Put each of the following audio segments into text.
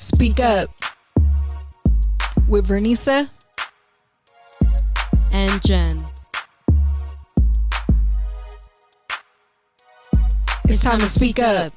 Speak Up with Vernisa and Jen. It's time to speak up.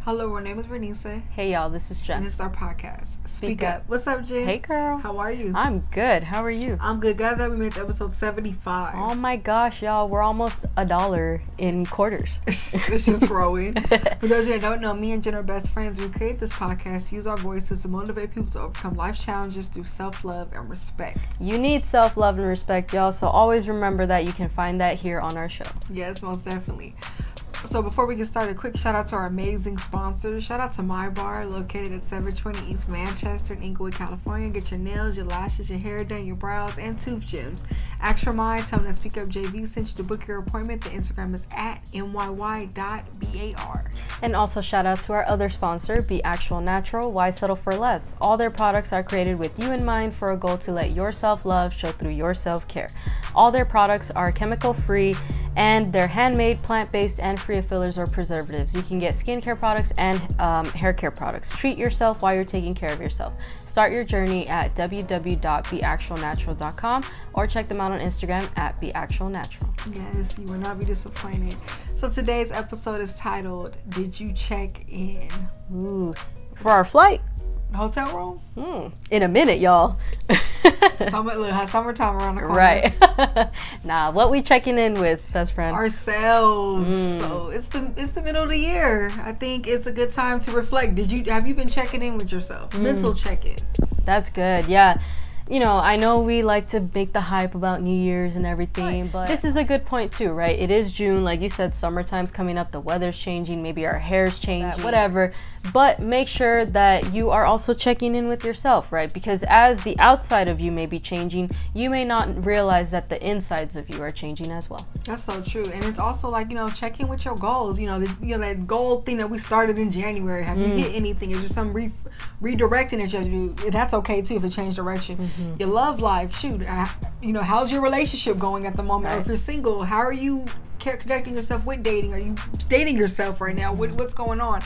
Hello, our name is Vernisa. Hey y'all, this is Jen. And this is our podcast. Speak Up. What's up, Jen? Hey girl. How are you? I'm good. How are you? I'm good. Guys, that we made it to episode 75. Oh my gosh, y'all, we're almost $1 in quarters. It's just growing. For those of you that don't know, me and Jen are best friends. We create this podcast, use our voices to motivate people to overcome life challenges through self-love and respect. You need self-love and respect, y'all, so always remember that you can find that here on our show. Yes, most definitely. So before we get started, a quick shout out to our amazing sponsors. Shout out to My Bar, located at 720 East Manchester in Inglewood, California. Get your nails, your lashes, your hair done, your brows, and tooth gems. Ask for mine. Tell them that SpeakUpJV sent you to book your appointment. The Instagram is at myy.bar. And also shout out to our other sponsor, Be Actual Natural. Why settle for less? All their products are created with you in mind for a goal to let your self-love show through your self-care. All their products are chemical-free and they're handmade, plant-based, and free of fillers or preservatives. You can get skincare products and hair care products. Treat yourself while you're taking care of yourself. Start your journey at www.beactualnatural.com or check them out on Instagram at beactualnatural. Yes, you will not be disappointed. So today's episode is titled, Did You Check In? Ooh, for our flight? Hotel room? In a minute, y'all. Summertime around the corner. Right. Nah, what we checking in with, best friend? Ourselves. So it's the middle of the year. I think it's a good time to reflect. Have you been checking in with yourself? Mental check-in. That's good. Yeah. You know, I know we like to make the hype about New Year's and everything, right, but this is a good point too, right? It is June, like you said, summertime's coming up, the weather's changing, maybe our hair's changing, whatever. But make sure that you are also checking in with yourself, right? Because as the outside of you may be changing, you may not realize that the insides of you are changing as well. That's so true. And it's also like, check in with your goals. That goal thing that we started in January. Have you hit anything? Is there some redirecting that you have to do? That's okay too if it changed direction. Your love life, shoot. How's your relationship going at the moment? Right. Or if you're single, how are you connecting yourself with dating? Are you dating yourself right now? What's going on?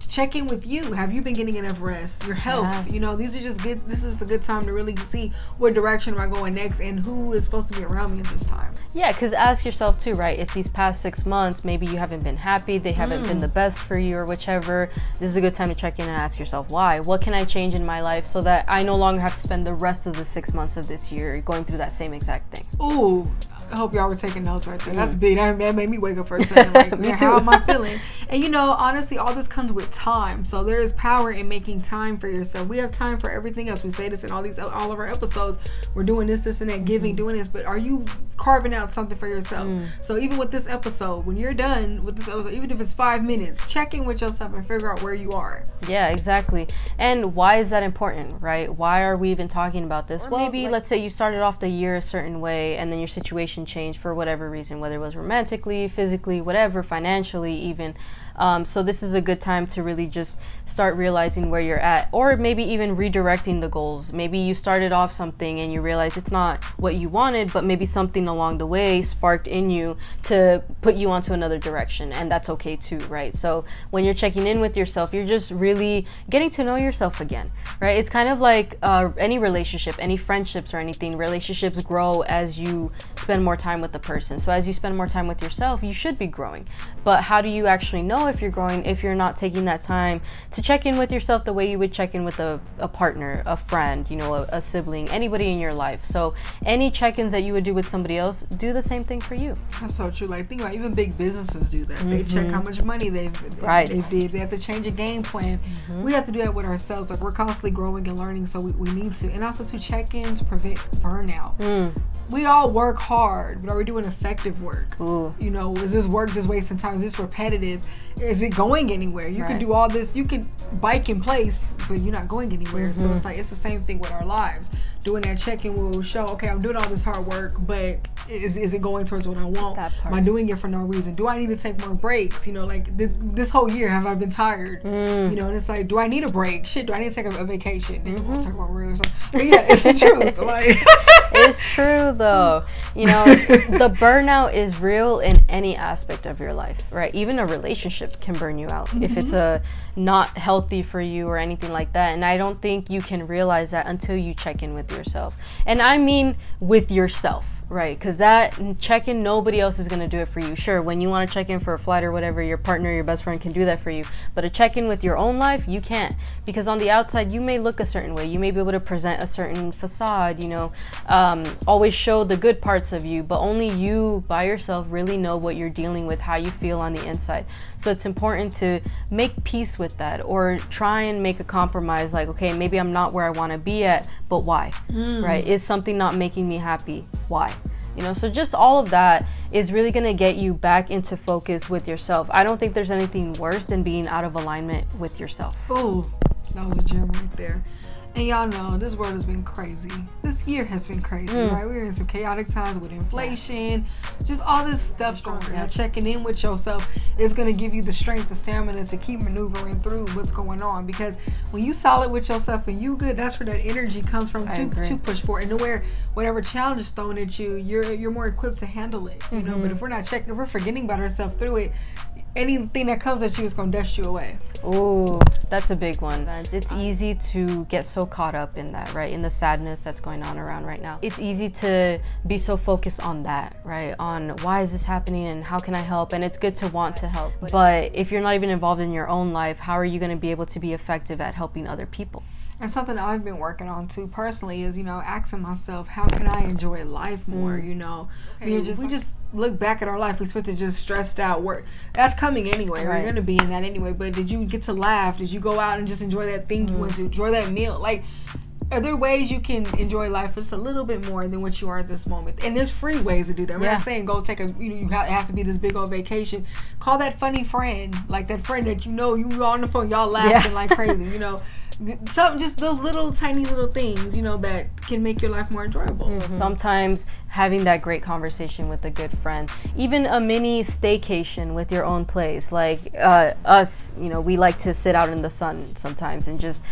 Check in with you. Have you been getting enough rest? Your health. Yeah. These are just good. This is a good time to really see what direction am I going next and who is supposed to be around me at this time. Yeah, because ask yourself too, right? If these past 6 months, maybe you haven't been happy, they haven't been the best for you or whichever, this is a good time to check in and ask yourself why. What can I change in my life so that I no longer have to spend the rest of the 6 months of this year going through that same exact thing? Ooh, I hope y'all were taking notes right there. That's big. That made me wake up for a second. Like, me too. How am I feeling? And honestly, all this comes with time. So there is power in making time for yourself. We have time for everything else. We say this in all of our episodes. We're doing this, and that, giving, doing this. But are you carving out something for yourself? So even with this episode, when you're done with this episode, even if it's 5 minutes, check in with yourself and figure out where you are. Yeah, exactly. And why is that important, right? Why are we even talking about this? Well, maybe let's say you started off the year a certain way and then your situation changed for whatever reason, whether it was romantically, physically, whatever, financially even. So this is a good time to really just start realizing where you're at, or maybe even redirecting the goals. Maybe you started off something and you realize it's not what you wanted, but maybe something along the way sparked in you to put you onto another direction, and that's okay too, right? So when you're checking in with yourself, you're just really getting to know yourself again, right? It's kind of like any relationship, any friendships or anything. Relationships grow as you spend more time with the person. So as you spend more time with yourself, you should be growing. But how do you actually know if you're growing if you're not taking that time to check in with yourself the way you would check in with a partner, a friend, a sibling, anybody in your life? So any check-ins that you would do with somebody else, do the same thing for you. That's so true. Like, think about even big businesses do that. They check how much money they did. They have to change a game plan. We have to do that with ourselves. Like, we're constantly growing and learning, so we need to. And also to check-ins prevent burnout. We all work hard, but are we doing effective work? Ooh. Is this work just wasting time? Is this repetitive? Is it going anywhere? You can do all this. You can bike in place, but you're not going anywhere. So it's like, it's the same thing with our lives. Doing that check-in will show, okay, I'm doing all this hard work, but is it going towards what I want? Am I doing it for no reason? Do I need to take more breaks? This whole year, have I been tired? And it's like, do I need a break? Shit, do I need to take a vacation? We'll talk about real stuff. But yeah, it's the truth. Like, It's true though. You know, the burnout is real in any aspect of your life, right? Even a relationship can burn you out if it's not healthy for you or anything like that. And I don't think you can realize that until you check in with yourself. And I mean with yourself, right? Because that check-in, nobody else is going to do it for you. Sure, when you want to check in for a flight or whatever, your partner, your best friend can do that for you. But a check-in with your own life, you can't. Because on the outside, you may look a certain way. You may be able to present a certain facade, you know, always show the good parts of you. But only you by yourself really know what you're dealing with, how you feel on the inside. So it's important to make peace with that, or try and make a compromise. Like, okay, maybe I'm not where I want to be at, but why? Right? Is something not making me happy? Why? You know, so just all of that is really going to get you back into focus with yourself. I don't think there's anything worse than being out of alignment with yourself. Oh, that was a gem right there. And y'all know this world has been crazy. This year has been crazy, right? We're in some chaotic times with inflation, just all this stuff going on. Now, checking in with yourself is going to give you the strength, the stamina to keep maneuvering through what's going on. Because when you solid with yourself and you good, that's where that energy comes from to push forward. And to where whatever challenge is thrown at you, you're more equipped to handle it. You know, but if we're not checking, if we're forgetting about ourselves through it, anything that comes at you is going to dust you away. Oh, that's a big one. It's easy to get so caught up in that, right? In the sadness that's going on around right now. It's easy to be so focused on that, right? On why is this happening and how can I help? And it's good to want to help. But if you're not even involved in your own life, how are you going to be able to be effective at helping other people? And something I've been working on too personally is, you know, asking myself, how can I enjoy life more? You know, we just look back at our life, we spent it just stressed out work. That's coming anyway. Right? We're going to be in that anyway. But did you get to laugh? Did you go out and just enjoy that thing you went to? Enjoy that meal? Like, are there ways you can enjoy life just a little bit more than what you are at this moment? And there's free ways to do that. We're not saying go take a, it has to be this big old vacation. Call that funny friend, like that friend that you know, you on the phone, y'all laughing like crazy, you know. Just those little tiny little things, you know, that can make your life more enjoyable. Sometimes having that great conversation with a good friend, even a mini staycation with your own place, like us, you know, we like to sit out in the sun sometimes and just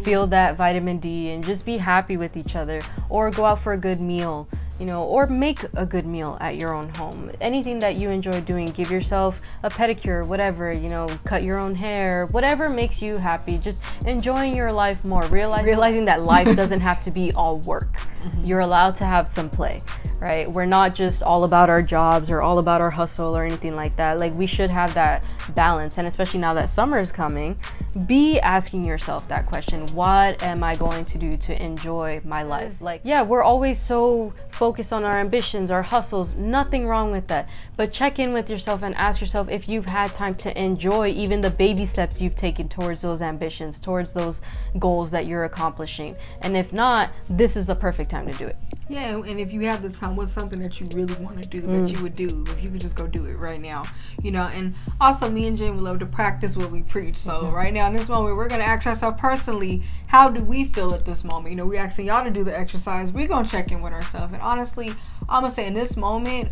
feel that vitamin D and just be happy with each other, or go out for a good meal, you know, or make a good meal at your own home. Anything that you enjoy doing, give yourself a pedicure, whatever, you know, cut your own hair, whatever makes you happy, just enjoying your life more, realizing that life doesn't have to be all work. You're allowed to have some play, right? We're not just all about our jobs or all about our hustle or anything like that. Like, we should have that balance. And especially now that summer is coming, be asking yourself that question: what am I going to do to enjoy my life? Like, yeah, we're always so focused on our ambitions, our hustles, nothing wrong with that. But check in with yourself and ask yourself if you've had time to enjoy even the baby steps you've taken towards those ambitions, towards those goals that you're accomplishing. And if not, this is the perfect time to do it. Yeah, and if you have the time, what's something that you really want to do that you would do if you could just go do it right now, you know? And also, me and Jen, we love to practice what we preach. So right now in this moment, we're going to ask ourselves personally, how do we feel at this moment? You know, we're asking y'all to do the exercise. We're going to check in with ourselves. And honestly, I'm going to say in this moment,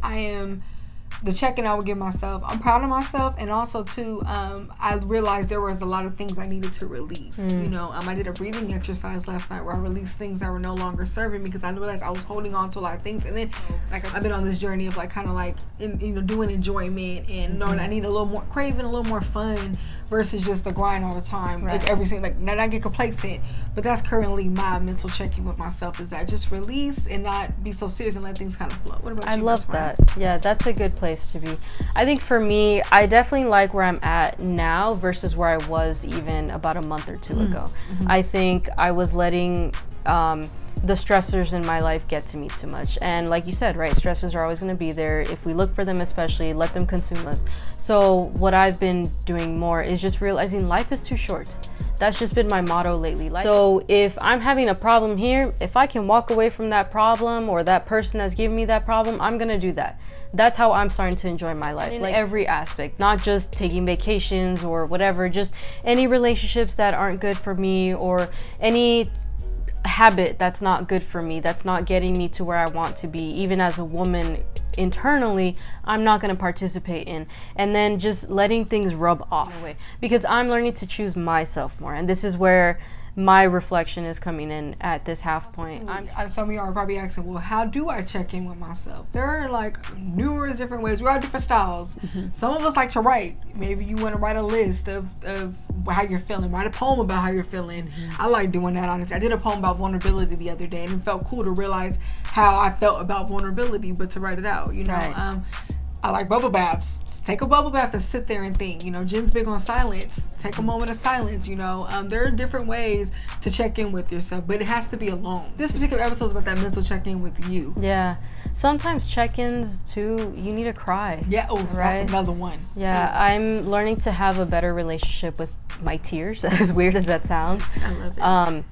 the check-in I would give myself, I'm proud of myself. And also too, I realized there was a lot of things I needed to release. You know, I did a breathing exercise last night where I released things that were no longer serving me, because I realized I was holding on to a lot of things. And then like I've been on this journey of like kind of like doing enjoyment and knowing I need a little more, craving a little more fun versus just the grind all the time. Right. Like everything, like not I get complacent, but that's currently my mental check-in with myself, is that just release and not be so serious and let things kind of flow. What about you? I love that. Yeah, that's a good place to be. I think for me, I definitely like where I'm at now versus where I was even about a month or two ago. I think I was letting the stressors in my life get to me too much. And like you said, right, stressors are always going to be there. If we look for them, especially, let them consume us. So what I've been doing more is just realizing life is too short. That's just been my motto lately. So if I'm having a problem here, if I can walk away from that problem or that person that's giving me that problem, I'm going to do that. That's how I'm starting to enjoy my life, like every aspect, not just taking vacations or whatever, just any relationships that aren't good for me, or any habit that's not good for me, that's not getting me to where I want to be, even as a woman internally, I'm not going to participate in. And then just letting things rub off, because I'm learning to choose myself more. And this is where my reflection is coming in at this half point. Some of y'all are probably asking, well, how do I check in with myself? There are like numerous different ways. We all have different styles. Some of us like to write. Maybe you want to write a list of how you're feeling. Write a poem about how you're feeling. I like doing that, honestly. I did a poem about vulnerability the other day, and it felt cool to realize how I felt about vulnerability, but to write it out, you know. Right. I like bubble baths. Take a bubble bath and sit there and think. You know, Jen's big on silence. Take a moment of silence, you know. There are different ways to check in with yourself, but it has to be alone. This particular episode is about that mental check-in with you. Yeah. Sometimes check-ins, too, you need to cry. Yeah, right? That's another one. Yeah, I'm learning to have a better relationship with my tears, as weird as that sounds. I love it.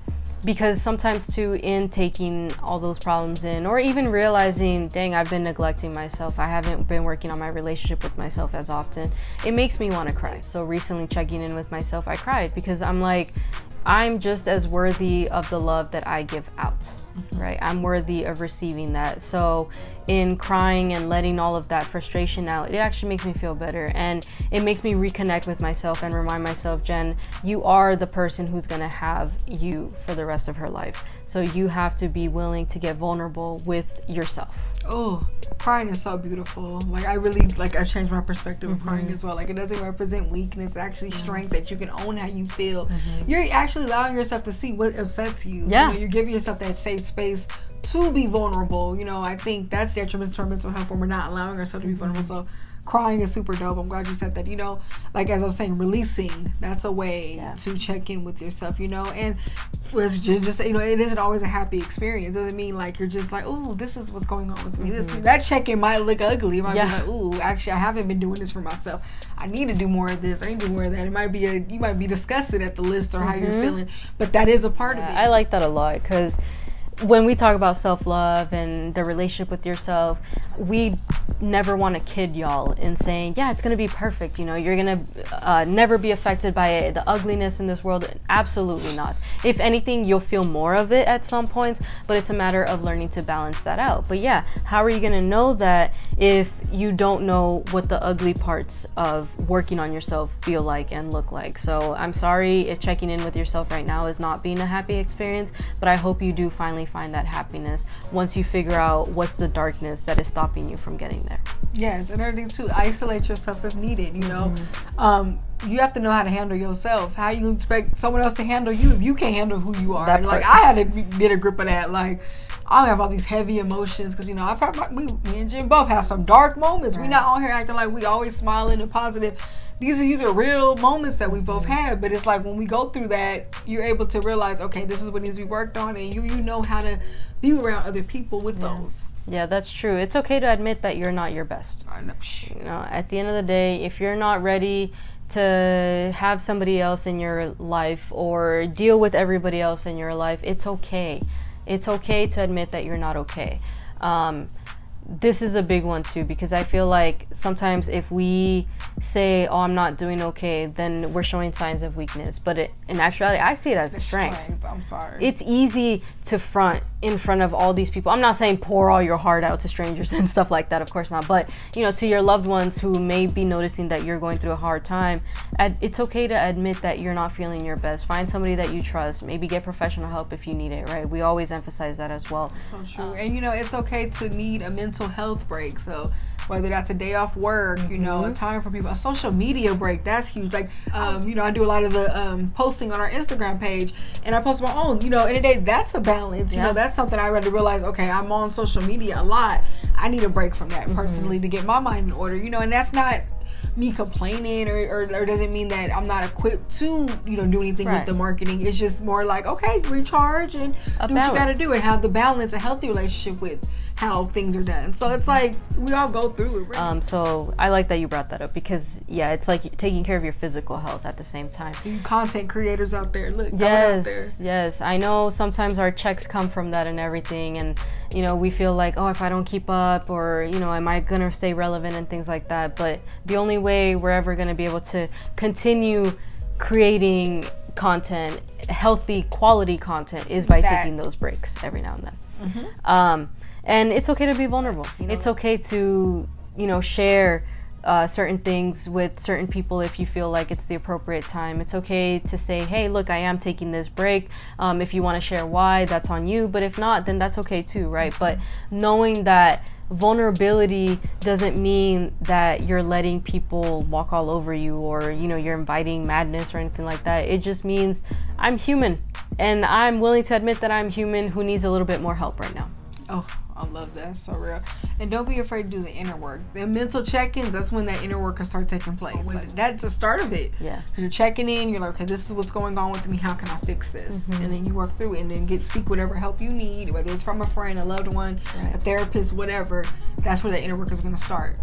Because sometimes too, in taking all those problems in, or even realizing, dang, I've been neglecting myself, I haven't been working on my relationship with myself as often, it makes me want to cry. So recently checking in with myself, I cried because I'm like, I'm just as worthy of the love that I give out, right? I'm worthy of receiving that. So in crying and letting all of that frustration out, it actually makes me feel better, and it makes me reconnect with myself and remind myself, Jen, you are the person who's gonna have you for the rest of her life. So you have to be willing to get vulnerable with yourself. Oh, crying is so beautiful. Like, I really, like, I've changed my perspective of crying as well. Like, it doesn't represent weakness, it's actually strength, that you can own how you feel. You're actually allowing yourself to see what upsets you. Yeah. You know, you're giving yourself that safe space to be vulnerable. You know, I think that's detrimental to our mental health when we're not allowing ourselves to be vulnerable. So crying is super dope. I'm glad you said that. You know, like, as I was saying, releasing, that's a way to check in with yourself, you know. And just, you know, it isn't always a happy experience. It doesn't mean like you're just like, oh, this is what's going on with me. That check-in might look ugly. It might be like, ooh, actually, I haven't been doing this for myself. I need to do more of this. I need to do more of that. It might be you might be disgusted at the list or how you're feeling, but that is a part of it. I like that a lot, because when we talk about self-love and the relationship with yourself, we never want to kid y'all in saying, yeah, it's going to be perfect. You know, you're going to never be affected by the ugliness in this world. Absolutely not. If anything, you'll feel more of it at some points, but it's a matter of learning to balance that out. But yeah, how are you going to know that if you don't know what the ugly parts of working on yourself feel like and look like? So I'm sorry if checking in with yourself right now is not being a happy experience, but I hope you do finally find that happiness once you figure out what's the darkness that is stopping you from getting there. Yes, and everything too. Isolate yourself if needed, you know. You have to know how to handle yourself. How you expect someone else to handle you if you can't handle who you are? Like, I had to get a grip of that. Like, I have all these heavy emotions because, you know, I've had me and Jim both have some dark moments. We're not on here acting like we always smiling and positive. These are real moments that we both had, but it's like when we go through that, you're able to realize, okay, this is what needs to be worked on, and you know how to be around other people with those. Yeah, that's true. It's okay to admit that you're not your best. I know. You know, at the end of the day, if you're not ready to have somebody else in your life or deal with everybody else in your life, it's okay. It's okay to admit that you're not okay. This is a big one too, because I feel like sometimes if we say, oh, I'm not doing okay, then we're showing signs of weakness. But in actuality, I see it as strength. I'm sorry. It's easy to front in front of all these people. I'm not saying pour all your heart out to strangers and stuff like that, of course not. But, you know, to your loved ones who may be noticing that you're going through a hard time, it's okay to admit that you're not feeling your best. Find somebody that you trust. Maybe get professional help if you need it, right? We always emphasize that as well. So true. And, you know, it's okay to need a mental health break. So whether that's a day off work, you know, a time for people, a social media break, that's huge. Like, you know, I do a lot of the posting on our Instagram page, and I post my own, you know, in a day, that's a balance. You know, that's something I really realize, okay, I'm on social media a lot. I need a break from that personally to get my mind in order, you know, and that's not me complaining or doesn't mean that I'm not equipped to, you know, do anything with the marketing. It's just more like, okay, recharge and do what you gotta do and have the balance, a healthy relationship with how things are done. So it's like we all go through it, right? So I like that you brought that up, because it's like taking care of your physical health at the same time. So you content creators out there, look, yes, I know sometimes our checks come from that and everything, and you know, we feel like, oh, if I don't keep up, or you know, am I gonna stay relevant and things like that. But the only way we're ever gonna be able to continue creating content, healthy quality content, is by taking those breaks every now and then. And it's okay to be vulnerable. You know, it's okay to, you know, share certain things with certain people if you feel like it's the appropriate time. It's okay to say, hey, look, I am taking this break. If you want to share why, that's on you. But if not, then that's okay too, right? But knowing that vulnerability doesn't mean that you're letting people walk all over you, or you're inviting madness or anything like that. It just means I'm human, and I'm willing to admit that I'm human who needs a little bit more help right now. Oh, I love that. So real. And don't be afraid to do the inner work. The mental check-ins, that's when that inner work can start taking place. Like, that's the start of it. Yeah. You're checking in, you're like, okay, this is what's going on with me. How can I fix this? And then you work through it, and then seek whatever help you need, whether it's from a friend, a loved one, a therapist, whatever. That's where the inner work is going to start.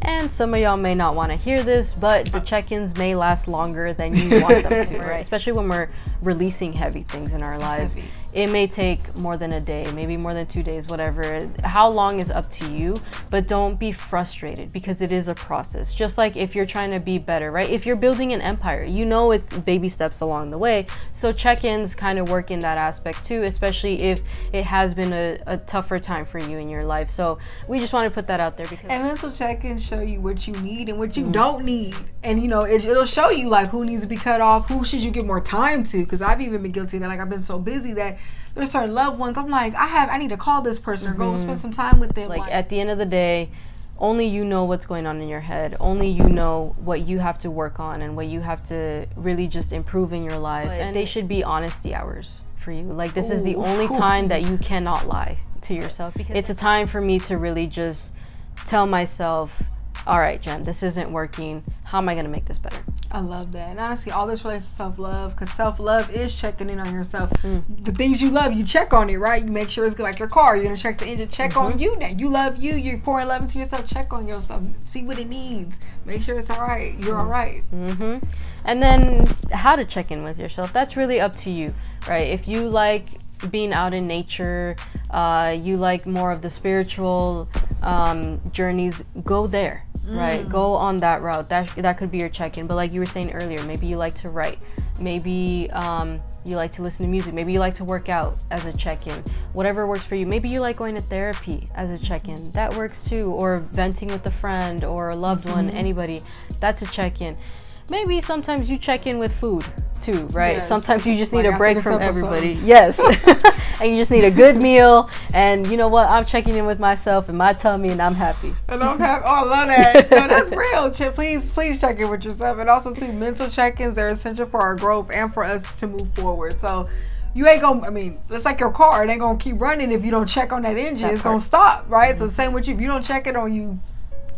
And some of y'all may not want to hear this, but the check-ins may last longer than you want them to, right? Especially when we're releasing heavy things in our lives. It may take more than a day, maybe more than 2 days, whatever. How long is up to you, but don't be frustrated, because it is a process. Just like if you're trying to be better, right? If you're building an empire, it's baby steps along the way. So check-ins kind of work in that aspect too, especially if it has been a tougher time for you in your life. So we just want to put that out there, because mental check-ins show you what you need and what you don't need, and it'll show you like who needs to be cut off, who should you give more time to, because I've even been guilty of that. Like, I've been so busy that there's certain loved ones I'm like, I need to call this person or go spend some time with them. Like, at the end of the day, only you know what's going on in your head. Only you know what you have to work on and what you have to really just improve in your life. And they should be honesty hours for you. Like, this is the only time that you cannot lie to yourself, because it's a time for me to really just tell myself, all right, Jen, this isn't working. How am I going to make this better? I love that. And honestly, all this relates to self-love, because self-love is checking in on yourself. The things you love, you check on it, right? You make sure it's good. Like your car, you're going to check the engine, check on you now. You love you. You're pouring love into yourself. Check on yourself. See what it needs. Make sure it's all right. You're all right. And then how to check in with yourself, that's really up to you, right? If you like being out in nature, you like more of the spiritual journeys, go there, right? Go on that route. That could be your check-in. But like you were saying earlier, maybe you like to write, maybe you like to listen to music, maybe you like to work out as a check-in. Whatever works for you. Maybe you like going to therapy as a check-in. That works too. Or venting with a friend or a loved one, anybody. That's a check-in. Maybe sometimes you check in with food too, right? Yes. Sometimes you just need a break from everybody. Yes. And you just need a good meal. And you know what? I'm checking in with myself and my tummy, and I'm happy. And I'm happy. Oh, I love that. No, that's real. Please check in with yourself. And also too, mental check-ins, they're essential for our growth and for us to move forward. So you ain't gonna, it's like your car. It ain't gonna keep running if you don't check on that engine. It's gonna stop, right? So same with you. If you don't check it on you,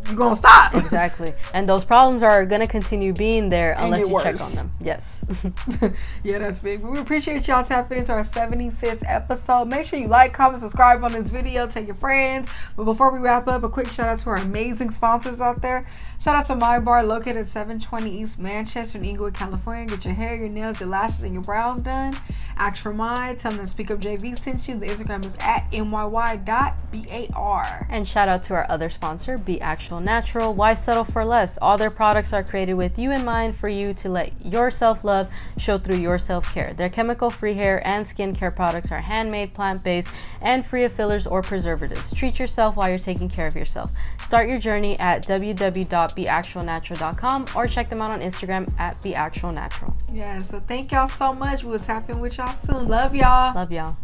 you're gonna stop. Exactly. And those problems are gonna continue being there unless you check on them. Yes. Yeah, that's big. But we appreciate y'all tapping into our 75th episode. Make sure you like, comment, subscribe on this video, tell your friends. But before we wrap up, a quick shout out to our amazing sponsors out there. Shout out to My Bar, located at 720 East Manchester in Inglewood, California. Get your hair, your nails, your lashes, and your brows done. Ask for mine. Tell them that SpeakUpJV sent you. The Instagram is at myy.bar. And shout out to our other sponsor, Be Actual Natural. Why settle for less? All their products are created with you in mind, for you to let your self-love show through your self-care. Their chemical-free hair and skincare products are handmade, plant-based, and free of fillers or preservatives. Treat yourself while you're taking care of yourself. Start your journey at www.beactualnatural.com or check them out on Instagram at beactualnatural. Yeah, so thank y'all so much. We'll tap in with y'all soon. Love y'all. Love y'all.